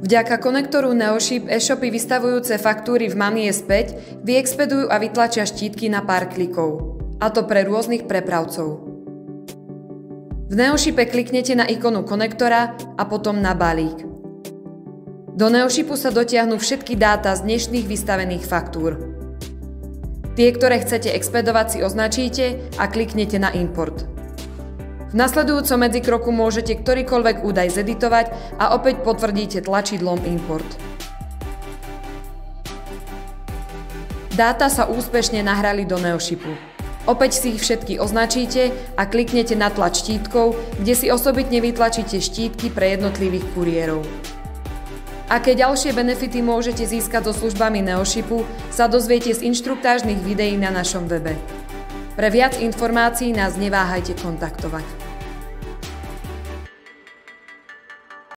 Vďaka konektoru Neoship e-shopy vystavujúce faktúry v Money späť vyexpedujú a vytlačia štítky na pár klikov. A to pre rôznych prepravcov. V Neoshipe kliknete na ikonu konektora a potom na balík. Do Neoshipu sa dotiahnu všetky dáta z dnešných vystavených faktúr. Tie, ktoré chcete expedovať, si označíte a kliknete na import. V nasledujúcom medzikroku môžete ktorýkoľvek údaj zeditovať a opäť potvrdíte tlačidlom import. Dáta sa úspešne nahrali do Neoshipu. Opäť si ich všetky označíte a kliknete na tlač štítkov, kde si osobitne vytlačíte štítky pre jednotlivých kuriérov. Aké ďalšie benefity môžete získať so službami Neoshipu, sa dozviete z inštruktážnych videí na našom webe. Pre viac informácií nás neváhajte kontaktovať.